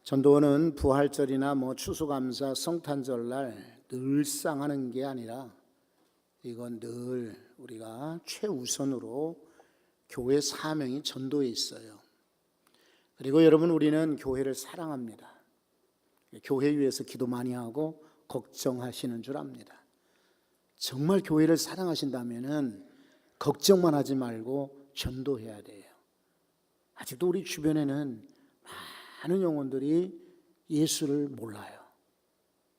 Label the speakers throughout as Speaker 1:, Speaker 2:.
Speaker 1: 전도는 부활절이나 추수감사, 성탄절날 늘상 하는 게 아니라 이건 늘 우리가 최우선으로 교회 사명이 전도에 있어요. 그리고 여러분, 우리는 교회를 사랑합니다. 교회 위해서 기도 많이 하고 걱정하시는 줄 압니다. 정말 교회를 사랑하신다면 걱정만 하지 말고 전도해야 돼요. 아직도 우리 주변에는 많은 영혼들이 예수를 몰라요.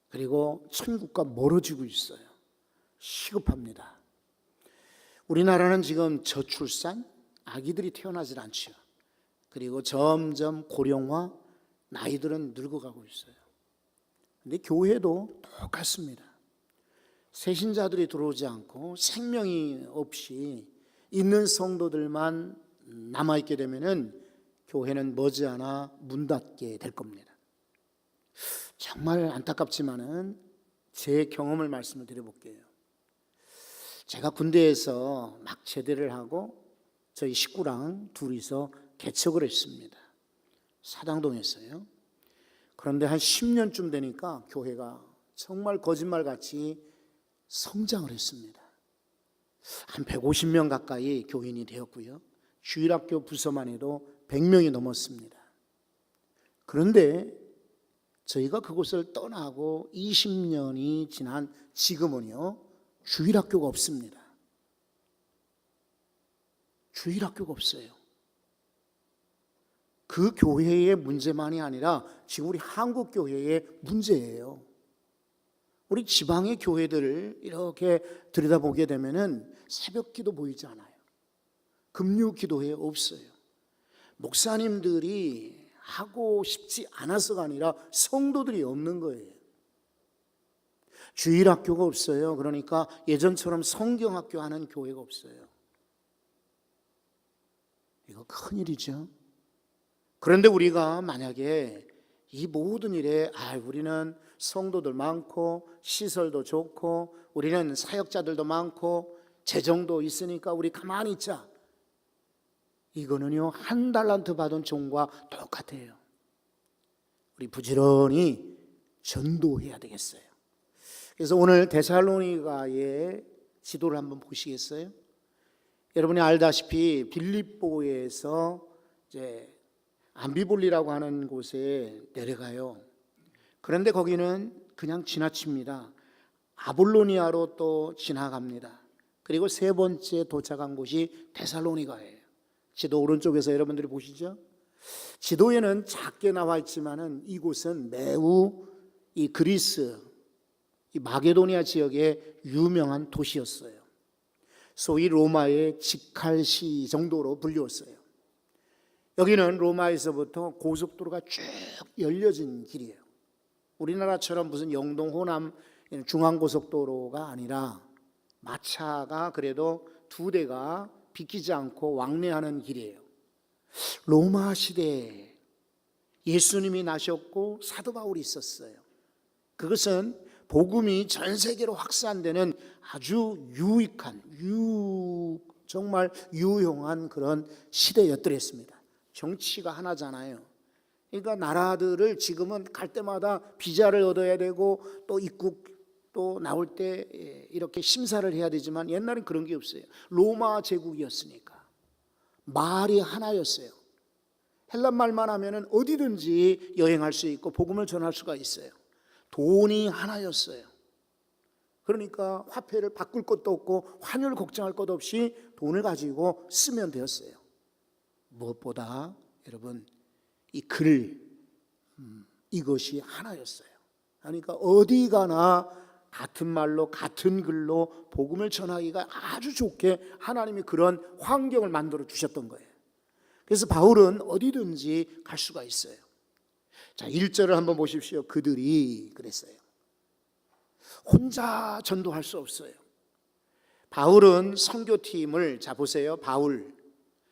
Speaker 1: 그리고 천국과 멀어지고 있어요. 시급합니다. 우리나라는 지금 저출산, 아기들이 태어나질 않죠. 그리고 점점 고령화, 나이들은 늙어가고 있어요. 근데 교회도 똑같습니다. 새신자들이 들어오지 않고 생명이 없이 있는 성도들만 남아있게 되면은 교회는 머지않아 문 닫게 될 겁니다. 정말 안타깝지만은 제 경험을 말씀을 드려볼게요. 제가 군대에서 막 제대를 하고 저희 식구랑 둘이서 개척을 했습니다. 사당동에서요. 그런데 한 10년쯤 되니까 교회가 정말 거짓말같이 성장을 했습니다. 한 150명 가까이 교인이 되었고요. 주일학교 부서만 해도 100명이 넘었습니다. 그런데 저희가 그곳을 떠나고 20년이 지난 지금은요, 주일학교가 없습니다. 주일학교가 없어요. 그 교회의 문제만이 아니라 지금 우리 한국 교회의 문제예요. 우리 지방의 교회들을 이렇게 들여다보게 되면은 새벽 기도 보이지 않아요. 금요 기도회 없어요. 목사님들이 하고 싶지 않아서가 아니라 성도들이 없는 거예요. 주일학교가 없어요. 그러니까 예전처럼 성경학교 하는 교회가 없어요. 이거 큰일이죠. 그런데 우리가 만약에 이 모든 일에 우리는 성도들 많고 시설도 좋고 우리는 사역자들도 많고 재정도 있으니까 우리 가만히 있자, 이거는요, 한 달란트 받은 종과 똑같아요. 우리 부지런히 전도해야 되겠어요. 그래서 오늘 데살로니가의 지도를 한번 보시겠어요? 여러분이 알다시피 빌립보에서 이제 암비볼리라고 하는 곳에 내려가요. 그런데 거기는 그냥 지나칩니다. 아볼로니아로 또 지나갑니다. 그리고 세 번째 도착한 곳이 데살로니가예요. 지도 오른쪽에서 여러분들이 보시죠? 지도에는 작게 나와 있지만은 이곳은 매우 이 그리스, 이 마게도니아 지역의 유명한 도시였어요. 소위 로마의 직할시 정도로 불리웠어요. 여기는 로마에서부터 고속도로가 쭉 열려진 길이에요. 우리나라처럼 무슨 영동, 호남 중앙고속도로가 아니라 마차가 그래도 두 대가 비키지 않고 왕래하는 길이에요. 로마 시대에 예수님이 나셨고 사도 바울이 있었어요. 그것은 복음이 전 세계로 확산되는 아주 유익한, 정말 유용한 그런 시대였더랬습니다. 정치가 하나잖아요. 그러니까 나라들을 지금은 갈 때마다 비자를 얻어야 되고 또 입국 또 나올 때 이렇게 심사를 해야 되지만 옛날엔 그런 게 없어요. 로마 제국이었으니까 말이 하나였어요. 헬란 말만 하면은 어디든지 여행할 수 있고 복음을 전할 수가 있어요. 돈이 하나였어요. 그러니까 화폐를 바꿀 것도 없고 환율 걱정할 것 없이 돈을 가지고 쓰면 되었어요. 무엇보다 여러분, 이 글, 이것이 하나였어요. 그러니까 어디 가나 같은 말로 같은 글로 복음을 전하기가 아주 좋게 하나님이 그런 환경을 만들어 주셨던 거예요. 그래서 바울은 어디든지 갈 수가 있어요. 자, 1절을 한번 보십시오. 그들이 그랬어요. 혼자 전도할 수 없어요. 바울은 선교팀을, 자 보세요. 바울,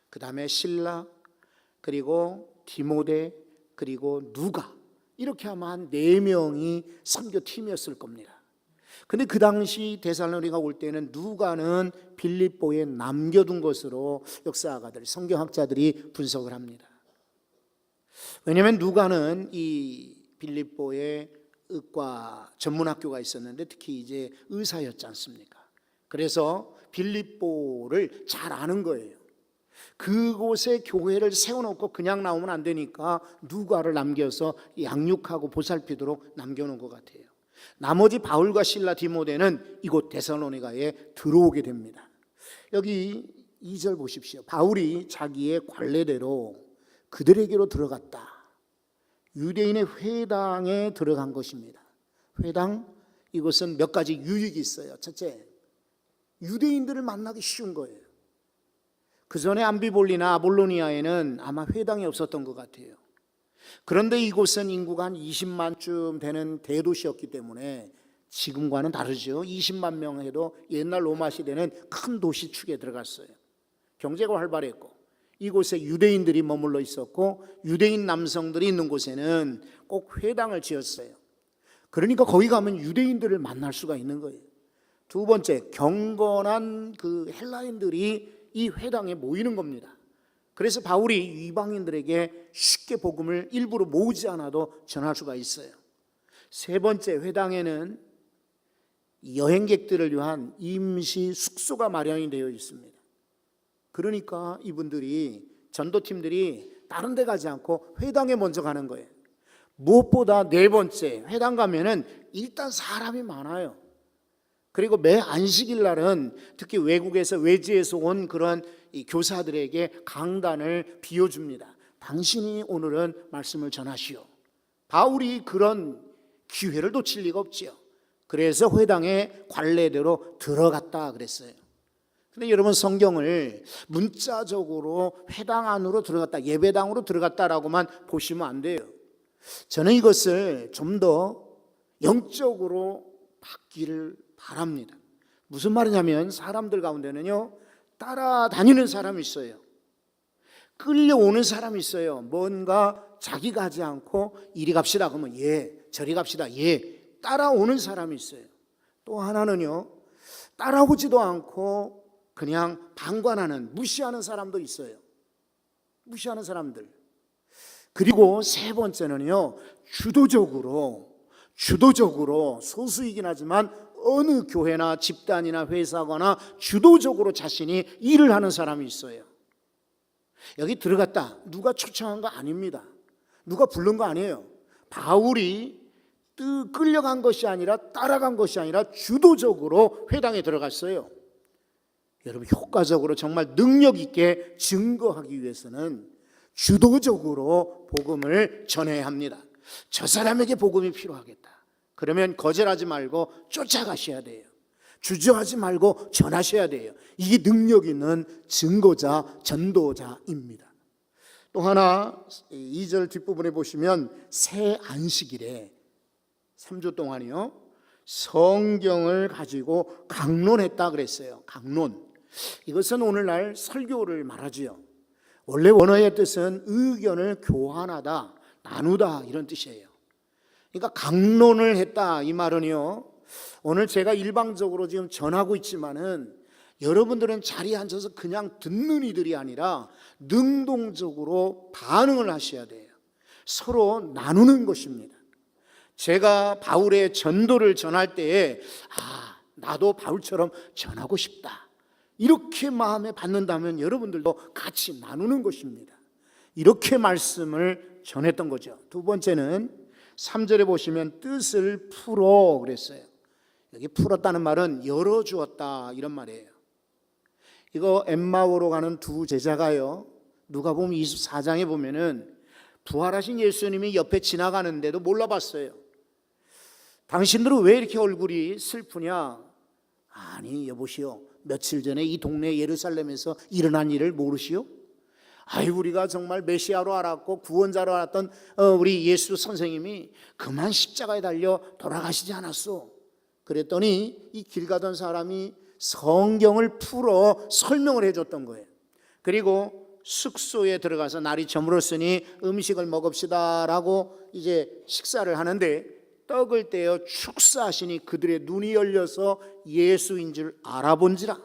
Speaker 1: 그 다음에 실라, 그리고 디모데, 그리고 누가, 이렇게 하면 한 4명이 선교팀이었을 겁니다. 근데 그 당시 데살로니가 올 때는 누가는 빌립보에 남겨둔 것으로 역사가들, 성경학자들이 분석을 합니다. 왜냐하면 누가는 이 빌립보에 의과 전문학교가 있었는데 특히 이제 의사였지 않습니까? 그래서 빌립보를 잘 아는 거예요. 그곳에 교회를 세워놓고 그냥 나오면 안 되니까 누가를 남겨서 양육하고 보살피도록 남겨놓은 것 같아요. 나머지 바울과 실라 디모데는 이곳 데살로니가에 들어오게 됩니다. 여기 2절 보십시오. 바울이 자기의 관례대로 그들에게로 들어갔다. 유대인의 회당에 들어간 것입니다. 회당, 이것은 몇 가지 유익이 있어요. 첫째, 유대인들을 만나기 쉬운 거예요. 그 전에 암비볼리나 아볼로니아에는 아마 회당이 없었던 것 같아요. 그런데 이곳은 인구가 한 20만쯤 되는 대도시였기 때문에 지금과는 다르죠. 20만 명 해도 옛날 로마 시대는 큰 도시축에 들어갔어요. 경제가 활발했고 이곳에 유대인들이 머물러 있었고 유대인 남성들이 있는 곳에는 꼭 회당을 지었어요. 그러니까 거기 가면 유대인들을 만날 수가 있는 거예요. 두 번째, 경건한 그 헬라인들이 이 회당에 모이는 겁니다. 그래서 바울이 이방인들에게 쉽게 복음을 일부러 모으지 않아도 전할 수가 있어요. 세 번째, 회당에는 여행객들을 위한 임시 숙소가 마련이 되어 있습니다. 그러니까 이분들이, 전도팀들이 다른 데 가지 않고 회당에 먼저 가는 거예요. 무엇보다 네 번째, 회당 가면은 일단 사람이 많아요. 그리고 매 안식일 날은 특히 외국에서 외지에서 온 그런 이 교사들에게 강단을 비워줍니다. 당신이 오늘은 말씀을 전하시오. 바울이 그런 기회를 놓칠 리가 없지요. 그래서 회당에 관례대로 들어갔다 그랬어요. 근데 여러분, 성경을 문자적으로 회당 안으로 들어갔다, 예배당으로 들어갔다라고만 보시면 안 돼요. 저는 이것을 좀 더 영적으로 받기를 바랍니다. 무슨 말이냐면 사람들 가운데는요, 따라다니는 사람이 있어요. 끌려오는 사람이 있어요. 뭔가 자기가 하지 않고 이리 갑시다 그러면 예, 저리 갑시다 예, 따라오는 사람이 있어요. 또 하나는요, 따라오지도 않고 그냥 방관하는, 무시하는 사람도 있어요. 무시하는 사람들. 그리고 세 번째는요, 주도적으로 소수이긴 하지만 어느 교회나 집단이나 회사거나 주도적으로 자신이 일을 하는 사람이 있어요. 여기 들어갔다, 누가 초청한 거 아닙니다. 누가 부른 거 아니에요. 바울이 끌려간 것이 아니라, 따라간 것이 아니라 주도적으로 회당에 들어갔어요. 여러분, 효과적으로 정말 능력 있게 증거하기 위해서는 주도적으로 복음을 전해야 합니다. 저 사람에게 복음이 필요하겠다. 그러면 거절하지 말고 쫓아가셔야 돼요. 주저하지 말고 전하셔야 돼요. 이게 능력 있는 증거자, 전도자입니다. 또 하나, 2절 뒷부분에 보시면 새 안식일에 3주 동안이요, 성경을 가지고 강론했다 그랬어요. 강론. 이것은 오늘날 설교를 말하지요. 원래 원어의 뜻은 의견을 교환하다, 나누다 이런 뜻이에요. 그러니까 강론을 했다 이 말은요, 오늘 제가 일방적으로 지금 전하고 있지만은 여러분들은 자리에 앉아서 그냥 듣는 이들이 아니라 능동적으로 반응을 하셔야 돼요. 서로 나누는 것입니다. 제가 바울의 전도를 전할 때에 나도 바울처럼 전하고 싶다, 이렇게 마음에 받는다면 여러분들도 같이 나누는 것입니다. 이렇게 말씀을 전했던 거죠. 두 번째는 3절에 보시면 뜻을 풀어 그랬어요. 여기 풀었다는 말은 열어주었다 이런 말이에요. 이거 엠마오로 가는 두 제자가요, 누가복음 24장에 보면은 부활하신 예수님이 옆에 지나가는데도 몰라봤어요. 당신들은 왜 이렇게 얼굴이 슬프냐? 아니 여보시오, 며칠 전에 이 동네 예루살렘에서 일어난 일을 모르시오? 우리가 정말 메시아로 알았고 구원자로 알았던 우리 예수 선생님이 그만 십자가에 달려 돌아가시지 않았소. 그랬더니 이 길 가던 사람이 성경을 풀어 설명을 해줬던 거예요. 그리고 숙소에 들어가서 날이 저물었으니 음식을 먹읍시다 라고 이제 식사를 하는데, 떡을 떼어 축사하시니 그들의 눈이 열려서 예수인 줄 알아본지라.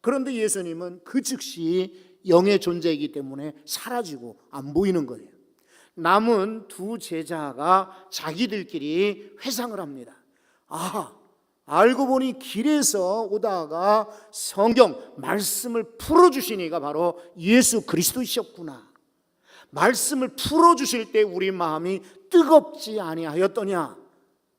Speaker 1: 그런데 예수님은 그 즉시 영의 존재이기 때문에 사라지고 안 보이는 거예요. 남은 두 제자가 자기들끼리 회상을 합니다. 알고 보니 길에서 오다가 성경 말씀을 풀어주신 이가 바로 예수 그리스도이셨구나. 말씀을 풀어주실 때 우리 마음이 뜨겁지 아니하였더냐.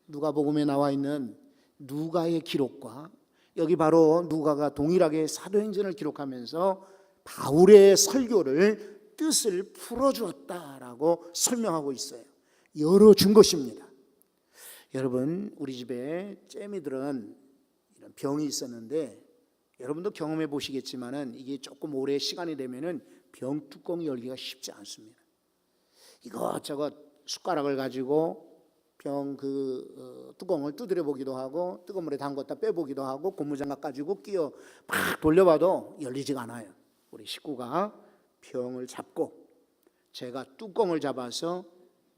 Speaker 1: 누가복음에 나와 있는 누가의 기록과 여기 바로 누가가 동일하게 사도행전을 기록하면서 바울의 설교를 뜻을 풀어주었다라고 설명하고 있어요. 열어준 것입니다. 여러분, 우리 집에 잼이들은 이런 병이 있었는데 여러분도 경험해 보시겠지만은 이게 조금 오래 시간이 되면은 병 뚜껑이 열기가 쉽지 않습니다. 이것저것 숟가락을 가지고 병 뚜껑을 두드려 보기도 하고 뜨거운 물에 담갔다 빼보기도 하고 고무장갑 가지고 끼워 막 돌려봐도 열리지가 않아요. 우리 식구가 병을 잡고 제가 뚜껑을 잡아서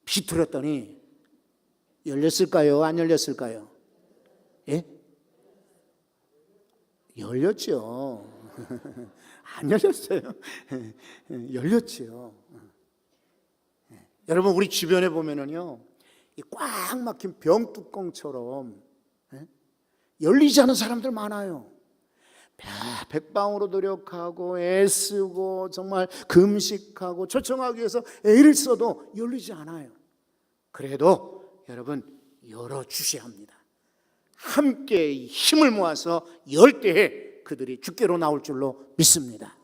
Speaker 1: 비틀었더니 열렸을까요? 안 열렸을까요? 예? 열렸죠. 안 열렸어요. 열렸죠. 여러분, 우리 주변에 보면은요, 이 꽉 막힌 병 뚜껑처럼 열리지 않은 사람들 많아요. 백방으로 노력하고 애쓰고 정말 금식하고 초청하기 위해서 애를 써도 열리지 않아요. 그래도 여러분, 열어주셔야 합니다. 함께 힘을 모아서 열 때에 그들이 주께로 나올 줄로 믿습니다.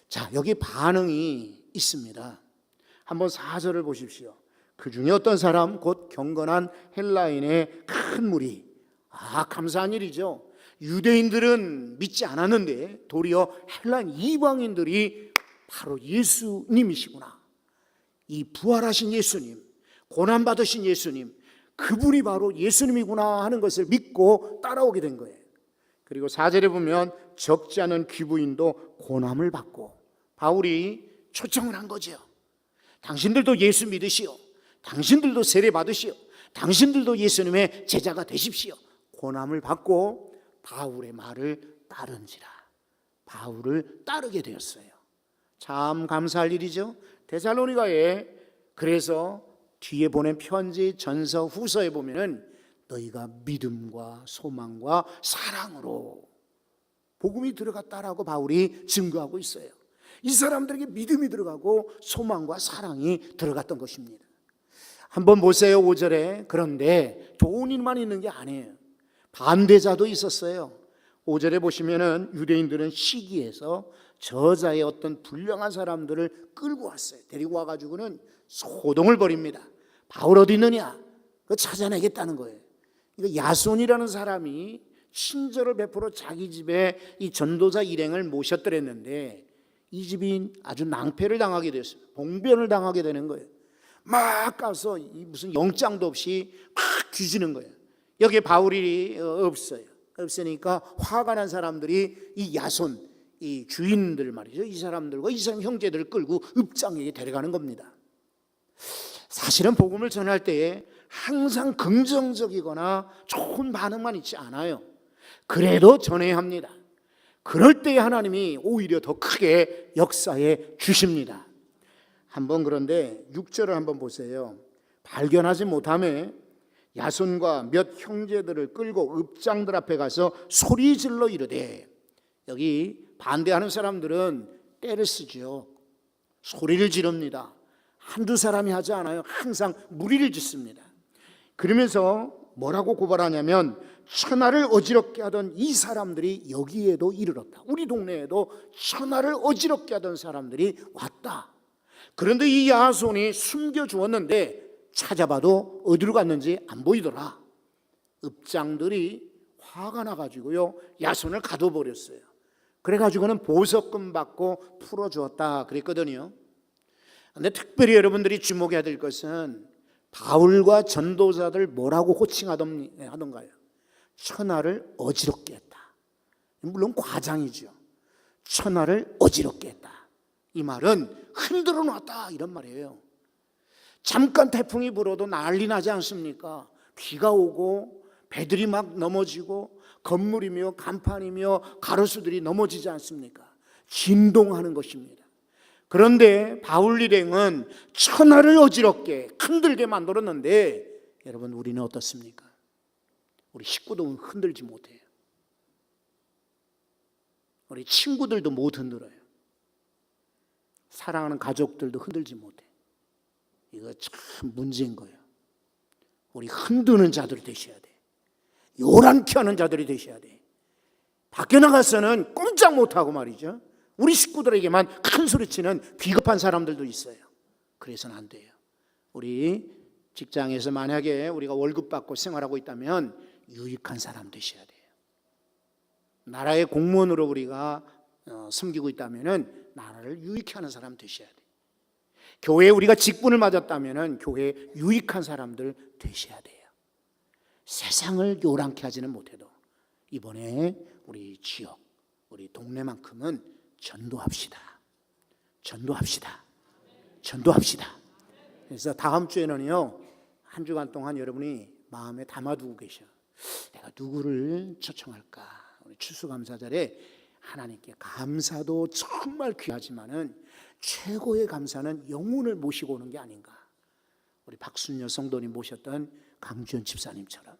Speaker 1: 자, 여기 반응이 있습니다. 한번 4절을 보십시오. 그 중에 어떤 사람 곧 경건한 헬라인의 큰 무리. 감사한 일이죠. 유대인들은 믿지 않았는데 도리어 헬라인 이방인들이 바로 예수님이시구나, 이 부활하신 예수님, 고난받으신 예수님, 그분이 바로 예수님이구나 하는 것을 믿고 따라오게 된 거예요. 그리고 4절에 보면 적지 않은 귀부인도 고난을 받고 바울이 초청을 한 거죠. 당신들도 예수 믿으시오. 당신들도 세례 받으시오. 당신들도 예수님의 제자가 되십시오. 고난을 받고 바울의 말을 따른지라. 바울을 따르게 되었어요. 참 감사할 일이죠. 데살로니가에 그래서 뒤에 보낸 편지 전서 후서에 보면은 너희가 믿음과 소망과 사랑으로 복음이 들어갔다라고 바울이 증거하고 있어요. 이 사람들에게 믿음이 들어가고 소망과 사랑이 들어갔던 것입니다. 한번 보세요. 5절에 그런데 좋은 일만 있는 게 아니에요. 반대자도 있었어요. 5절에 보시면은 유대인들은 시기해서 저자의 어떤 불량한 사람들을 끌고 왔어요. 데리고 와가지고는 소동을 벌입니다. 바울 어디 있느냐? 그거 찾아내겠다는 거예요. 그러니까 야손이라는 사람이 친절을 베풀어 자기 집에 이 전도자 일행을 모셨더랬는데 이 집이 아주 낭패를 당하게 됐어요. 봉변을 당하게 되는 거예요. 막 가서 무슨 영장도 없이 막 뒤지는 거예요. 여기에 바울이 없어요. 없으니까 화가 난 사람들이 이 야손, 이 주인들 말이죠, 이 사람들과 이 사람 형제들을 끌고 읍장에게 데려가는 겁니다. 사실은 복음을 전할 때에 항상 긍정적이거나 좋은 반응만 있지 않아요. 그래도 전해야 합니다. 그럴 때에 하나님이 오히려 더 크게 역사해 주십니다. 한번 그런데 6절을 한번 보세요. 발견하지 못하며 야손과 몇 형제들을 끌고 읍장들 앞에 가서 소리 질러 이르되, 여기 반대하는 사람들은 때를 쓰죠. 소리를 지릅니다. 한두 사람이 하지 않아요. 항상 무리를 짓습니다. 그러면서 뭐라고 고발하냐면 천하를 어지럽게 하던 이 사람들이 여기에도 이르렀다. 우리 동네에도 천하를 어지럽게 하던 사람들이 왔다. 그런데 이 야손이 숨겨주었는데 찾아봐도 어디로 갔는지 안 보이더라. 읍장들이 화가 나가지고요, 야손을 가둬버렸어요. 그래가지고는 보석금 받고 풀어주었다 그랬거든요. 근데 특별히 여러분들이 주목해야 될 것은 바울과 전도자들 뭐라고 호칭하던가요? 천하를 어지럽게 했다. 물론 과장이죠. 천하를 어지럽게 했다. 이 말은 흔들어 놨다 이런 말이에요. 잠깐 태풍이 불어도 난리 나지 않습니까? 비가 오고 배들이 막 넘어지고 건물이며 간판이며 가로수들이 넘어지지 않습니까? 진동하는 것입니다. 그런데 바울 일행은 천하를 어지럽게 흔들게 만들었는데 여러분 우리는 어떻습니까? 우리 식구도 흔들지 못해요. 우리 친구들도 못 흔들어요. 사랑하는 가족들도 흔들지 못해. 이거 참 문제인 거예요. 우리 흔드는 자들이 되셔야 돼. 요란케 하는 자들이 되셔야 돼. 밖에 나가서는 꼼짝 못하고 말이죠. 우리 식구들에게만 큰 소리치는 비겁한 사람들도 있어요. 그래서는 안 돼요. 우리 직장에서 만약에 우리가 월급 받고 생활하고 있다면 유익한 사람 되셔야 돼요. 나라의 공무원으로 우리가 섬기고 있다면 나라를 유익하게 하는 사람 되셔야 돼요. 교회에 우리가 직분을 맡았다면 교회에 유익한 사람들 되셔야 돼요. 세상을 요란케 하지는 못해도 이번에 우리 지역, 우리 동네만큼은 전도합시다. 전도합시다. 전도합시다. 그래서 다음 주에는요, 한 주간 동안 여러분이 마음에 담아두고 계셔. 내가 누구를 초청할까? 우리 추수감사절에 하나님께 감사도 정말 귀하지만은 최고의 감사는 영혼을 모시고 오는 게 아닌가. 우리 박순여 성도님 모셨던 강주현 집사님처럼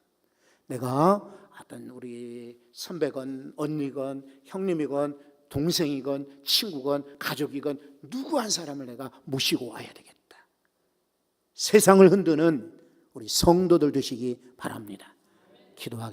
Speaker 1: 내가 어떤 우리 선배건 언니건 형님이건 동생이건 친구건 가족이건 누구 한 사람을 내가 모시고 와야 되겠다. 세상을 흔드는 우리 성도들 되시기 바랍니다. 기도하겠습니다.